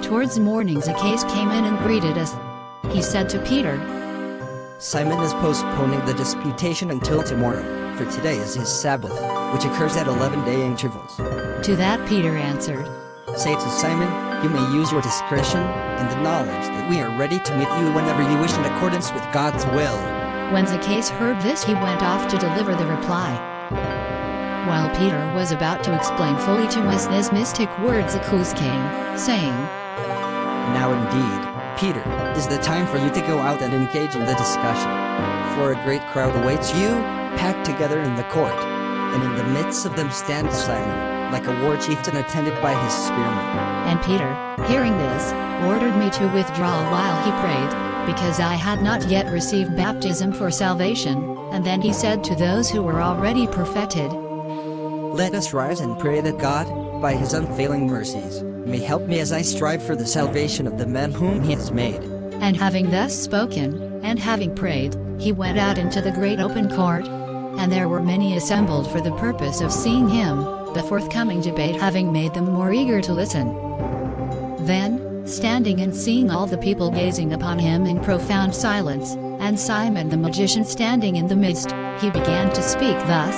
Towards morning Zacchaeus came in and greeted us. He said to Peter, Simon is postponing the disputation until tomorrow, for today is his Sabbath, which occurs at 11-day intervals. To that Peter answered, Say to Simon, you may use your discretion in the knowledge that we are ready to meet you whenever you wish in accordance with God's will. When Zacchaeus heard this, he went off to deliver the reply. While Peter was about to explain fully to us this mystic word, Zacchaeus came, saying, Now indeed, Peter, is the time for you to go out and engage in the discussion. For a great crowd awaits you, packed together in the court, and in the midst of them stands Simon, like a war chieftain attended by his spearmen. And Peter, hearing this, ordered me to withdraw while he prayed, because I had not yet received baptism for salvation. And then he said to those who were already perfected, Let us rise and pray that God, by his unfailing mercies, may help me as I strive for the salvation of the men whom he has made. And having thus spoken, and having prayed, he went out into the great open court. And there were many assembled for the purpose of seeing him, the forthcoming debate having made them more eager to listen. Then, standing and seeing all the people gazing upon him in profound silence, and Simon the magician standing in the midst, he began to speak thus,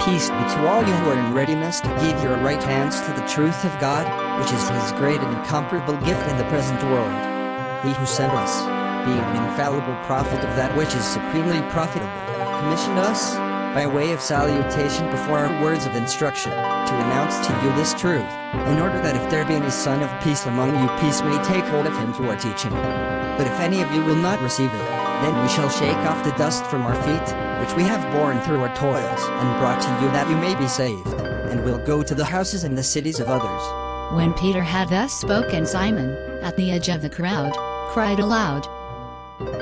Peace be to all you who are in readiness to give your right hands to the truth of God, which is his great and incomparable gift in the present world. He who sent us, being an infallible prophet of that which is supremely profitable, commissioned us, by way of salutation before our words of instruction, to announce to you this truth, in order that if there be any son of peace among you, peace may take hold of him through our teaching. But if any of you will not receive it, then we shall shake off the dust from our feet, which we have borne through our toils, and brought to you that you may be saved, and will go to the houses and the cities of others. When Peter had thus spoken, Simon, at the edge of the crowd, cried aloud,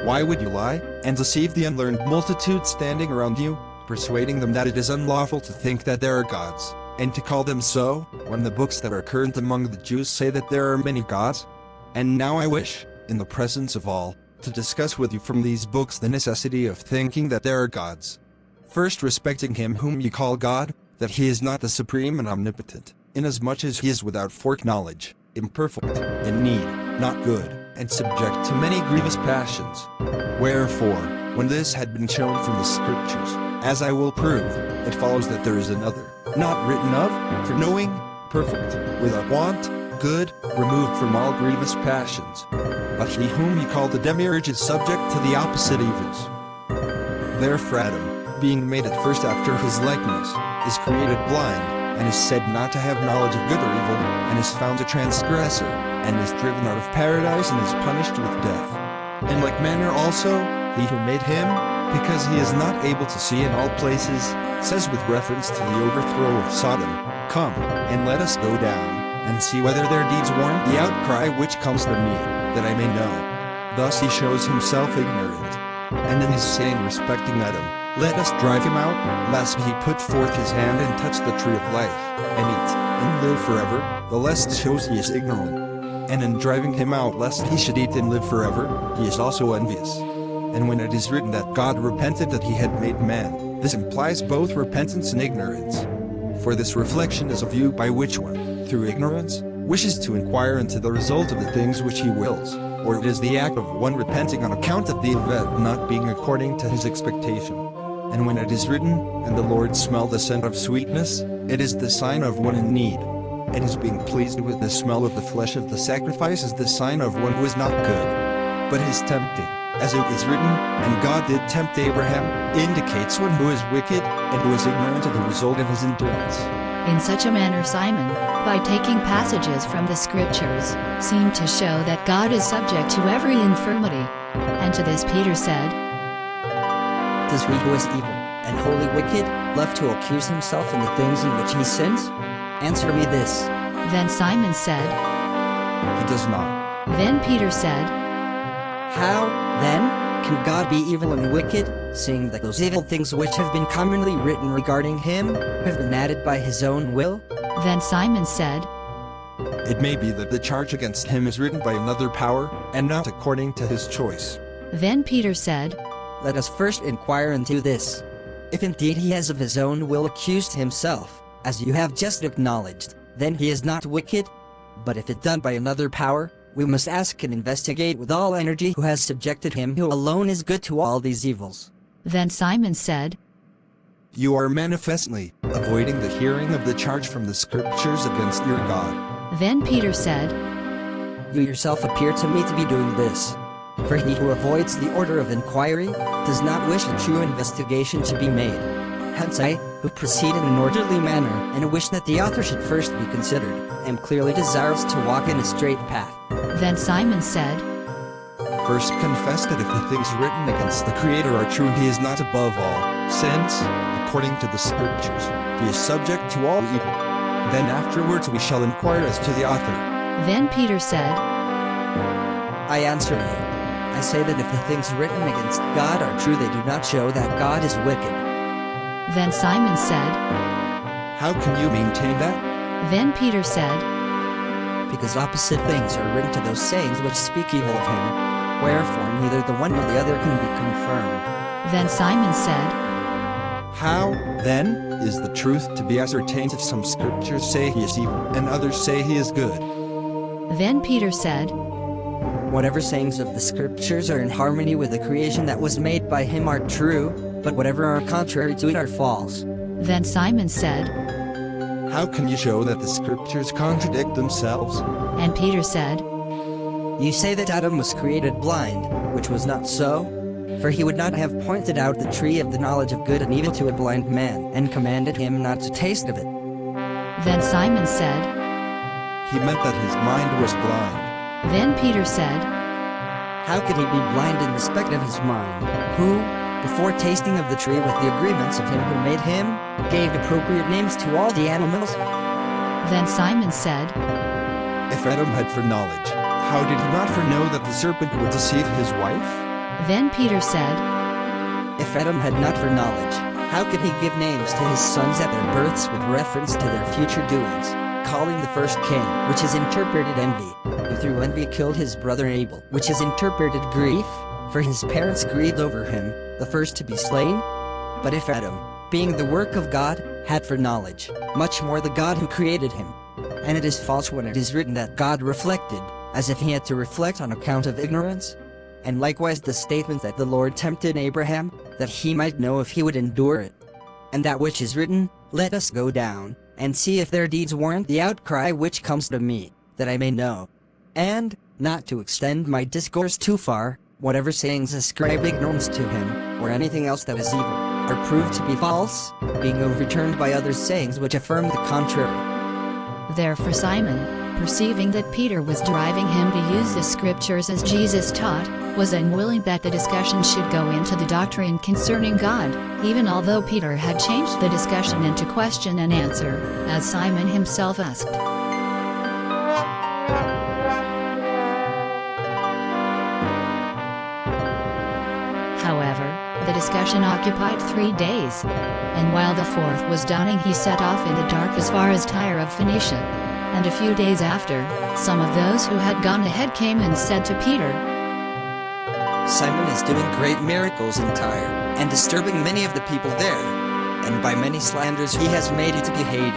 Why would you lie, and deceive the unlearned multitude standing around you, persuading them that it is unlawful to think that there are gods, and to call them so, when the books that are current among the Jews say that there are many gods? And now I wish, in the presence of all, to discuss with you from these books the necessity of thinking that there are gods. First, respecting him whom you call God, that he is not the supreme and omnipotent, inasmuch as he is without foreknowledge, imperfect, in need, not good, and subject to many grievous passions. Wherefore, when this had been shown from the Scriptures, as I will prove, it follows that there is another, not written of, for knowing, perfect, without want, good, removed from all grievous passions. But he whom you call the demiurge is subject to the opposite evils. Therefore Adam, being made at first after his likeness, is created blind, and is said not to have knowledge of good or evil, and is found a transgressor, and is driven out of paradise and is punished with death. In like manner also, he who made him, because he is not able to see in all places, says with reference to the overthrow of Sodom, Come, and let us go down, and see whether their deeds warrant the outcry which comes to me, that I may know. Thus he shows himself ignorant. And in his saying respecting Adam, Let us drive him out, lest he put forth his hand and touch the tree of life, and eat, and live forever, the less shows he is ignorant. And in driving him out lest he should eat and live forever, he is also envious. And when it is written that God repented that he had made man, this implies both repentance and ignorance. For this reflection is a view by which one, through ignorance, wishes to inquire into the result of the things which he wills, or it is the act of one repenting on account of the event not being according to his expectation. And when it is written, And the Lord smelled the scent of sweetness, it is the sign of one in need. And his being pleased with the smell of the flesh of the sacrifice is the sign of one who is not good. But his tempting, as it is written, And God did tempt Abraham, indicates one who is wicked, and who is ignorant of the result of his endurance. In such a manner Simon, by taking passages from the Scriptures, seemed to show that God is subject to every infirmity. And to this Peter said, Does he who is evil, and wholly wicked, love to accuse himself in the things in which he sins? Answer me this. Then Simon said, He does not. Then Peter said, How, then, can God be evil and wicked, seeing that those evil things which have been commonly written regarding him have been added by his own will? Then Simon said, It may be that the charge against him is written by another power, and not according to his choice. Then Peter said, Let us first inquire into this. If indeed he has of his own will accused himself, as you have just acknowledged, then he is not wicked. But if it done by another power, we must ask and investigate with all energy who has subjected him who alone is good to all these evils. Then Simon said, You are manifestly avoiding the hearing of the charge from the scriptures against your God. Then Peter said, You yourself appear to me to be doing this. For he who avoids the order of inquiry does not wish a true investigation to be made. Hence I, who proceed in an orderly manner and wish that the author should first be considered, am clearly desirous to walk in a straight path. Then Simon said, First confess that if the things written against the Creator are true, he is not above all, since, according to the scriptures, he is subject to all evil. Then afterwards we shall inquire as to the author. Then Peter said, I answer you. I say that if the things written against God are true, they do not show that God is wicked. Then Simon said, How can you maintain that? Then Peter said, Because opposite things are written to those sayings which speak evil of him. Wherefore neither the one nor the other can be confirmed. Then Simon said, How, then, is the truth to be ascertained if some scriptures say he is evil and others say he is good? Then Peter said, Whatever sayings of the scriptures are in harmony with the creation that was made by him are true, but whatever are contrary to it are false. Then Simon said, How can you show that the scriptures contradict themselves? and Peter said, You say that Adam was created blind, which was not so. For he would not have pointed out the tree of the knowledge of good and evil to a blind man, and commanded him not to taste of it. Then Simon said, He meant that his mind was blind. Then Peter said, How could he be blind in respect of his mind, who, before tasting of the tree with the agreements of him who made him, gave appropriate names to all the animals? Then Simon said, If Adam had foreknowledge, how did he not foreknow that the serpent would deceive his wife? Then Peter said, If Adam had not foreknowledge, how could he give names to his sons at their births with reference to their future doings, calling the first Cain, which is interpreted envy, who through envy killed his brother Abel, which is interpreted grief, for his parents grieved over him, the first to be slain? But if Adam, being the work of God, had foreknowledge, much more the God who created him. And it is false when it is written that God reflected, as if he had to reflect on account of ignorance. And likewise the statement that the Lord tempted Abraham, that he might know if he would endure it. And that which is written, Let us go down, and see if their deeds warrant the outcry which comes to me, that I may know. And, not to extend my discourse too far, whatever sayings ascribe ignorance to him, or anything else that is evil, are proved to be false, being overturned by others' sayings which affirm the contrary. Therefore Simon, perceiving that Peter was driving him to use the scriptures as Jesus taught, was unwilling that the discussion should go into the doctrine concerning God, even although Peter had changed the discussion into question and answer, as Simon himself asked. However, the discussion occupied 3 days. And while the fourth was dawning, he set off in the dark as far as Tyre of Phoenicia. And a few days after, some of those who had gone ahead came and said to Peter, Simon is doing great miracles in Tyre, and disturbing many of the people there, and by many slanders he has made it to be hated.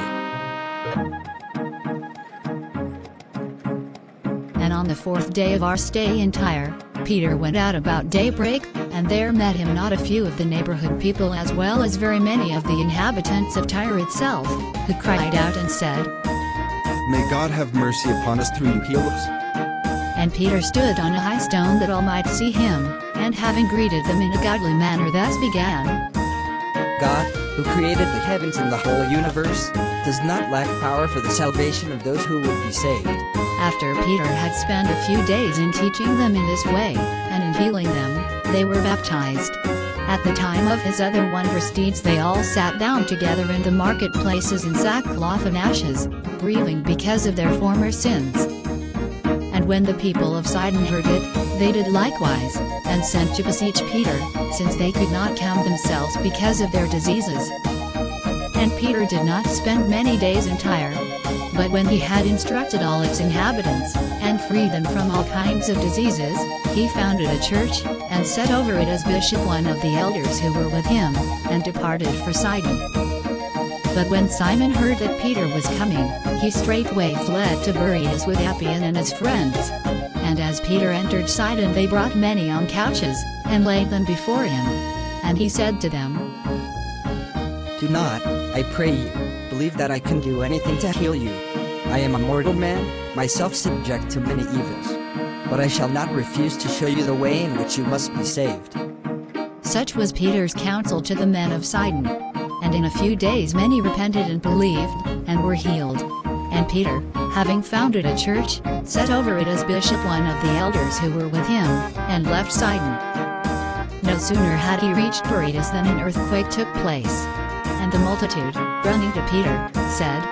And on the 4th day of our stay in Tyre, Peter went out about daybreak, and there met him not a few of the neighborhood people as well as very many of the inhabitants of Tyre itself, who cried out and said, May God have mercy upon us through you, heal us. And Peter stood on a high stone that all might see him, and having greeted them in a godly manner thus began, God, who created the heavens and the whole universe, does not lack power for the salvation of those who would be saved. After Peter had spent a few days in teaching them in this way, and in healing them, they were baptized. At the time of his other wondrous deeds they all sat down together in the marketplaces in sackcloth and ashes, grieving because of their former sins. And when the people of Sidon heard it, they did likewise, and sent to beseech Peter, since they could not calm themselves because of their diseases. And Peter did not spend many days in Tyre. But when he had instructed all its inhabitants, and freed them from all kinds of diseases, he founded a church, and set over it as bishop one of the elders who were with him, and departed for Sidon. But when Simon heard that Peter was coming, he straightway fled to Bereas with Appian and his friends. And as Peter entered Sidon, they brought many on couches, and laid them before him. And he said to them, Do not, I pray you, believe that I can do anything to heal you. I am a mortal man, myself subject to many evils. But I shall not refuse to show you the way in which you must be saved. Such was Peter's counsel to the men of Sidon. And in a few days many repented and believed, and were healed. And Peter, having founded a church, set over it as bishop one of the elders who were with him, and left Sidon. No sooner had he reached Bereas than an earthquake took place. And the multitude, running to Peter, said,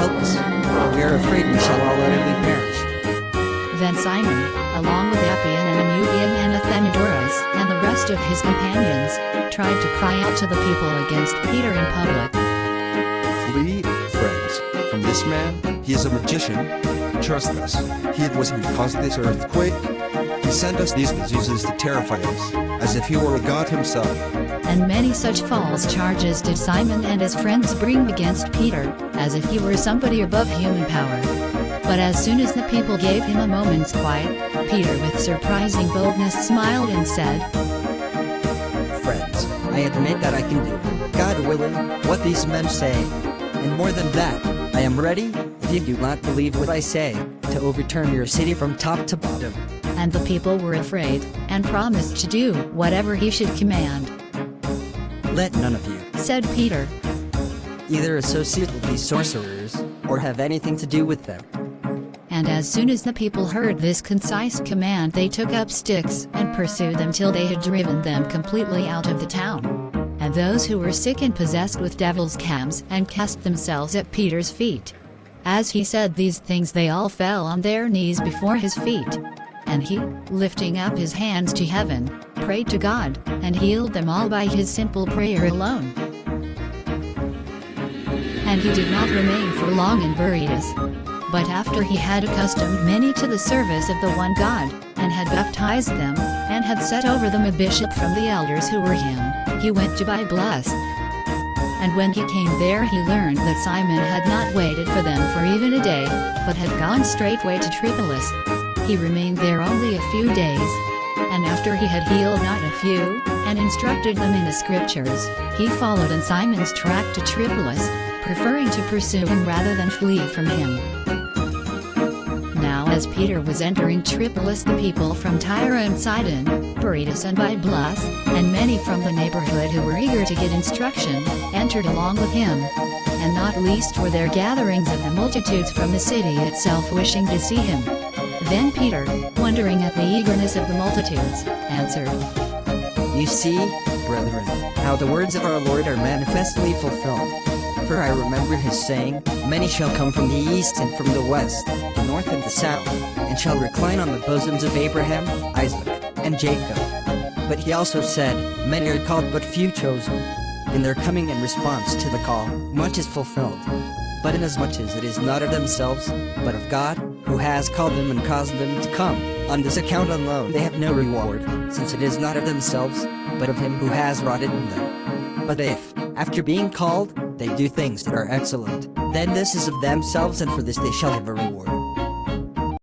Help us, for we are afraid we shall all utterly perish. Then Simon, along with Appian and Anubian and Athenodorus and the rest of his companions, tried to cry out to the people against Peter in public. Flee, friends, from this man. He is a magician. Trust us. He it was who caused this earthquake. He sent us these diseases to terrify us, as if he were a god himself. And many such false charges did Simon and his friends bring against Peter, as if he were somebody above human power. But as soon as the people gave him a moment's quiet, Peter with surprising boldness smiled and said, Friends, I admit that I can do, God willing, what these men say. And more than that, I am ready, if you do not believe what I say, to overturn your city from top to bottom. And the people were afraid, and promised to do whatever he should command. Let none of you, Said Peter, either associate with these sorcerers, or have anything to do with them. And as soon as the people heard this concise command, they took up sticks and pursued them till they had driven them completely out of the town. And those who were sick and possessed with devils came and cast themselves at Peter's feet. As he said these things, they all fell on their knees before his feet. And he, lifting up his hands to heaven, prayed to God, and healed them all by his simple prayer alone. And he did not remain for long in Bereas. But after he had accustomed many to the service of the one God, and had baptized them, and had set over them a bishop from the elders who were him, he went to Byblos. And when he came there, he learned that Simon had not waited for them for even a day, but had gone straightway to Tripolis. He remained there only a few days. And after he had healed not a few, and instructed them in the scriptures, he followed in Simon's track to Tripolis, preferring to pursue him rather than flee from him. Now as Peter was entering Tripolis, the people from Tyre and Sidon, Bereas and Byblos, and many from the neighborhood who were eager to get instruction, entered along with him. And not least were there gatherings of the multitudes from the city itself wishing to see him. Then Peter, wondering at the eagerness of the multitudes, answered, You see, brethren, how the words of our Lord are manifestly fulfilled. For I remember his saying, Many shall come from the east and from the west, the north and the south, and shall recline on the bosoms of Abraham, Isaac, and Jacob. But he also said, Many are called but few chosen. In their coming in response to the call, much is fulfilled. But inasmuch as it is not of themselves, but of God, who has called them and caused them to come, on this account alone they have no reward, since it is not of themselves, but of him who has wrought it in them. But if, after being called, they do things that are excellent, then this is of themselves, and for this they shall have a reward.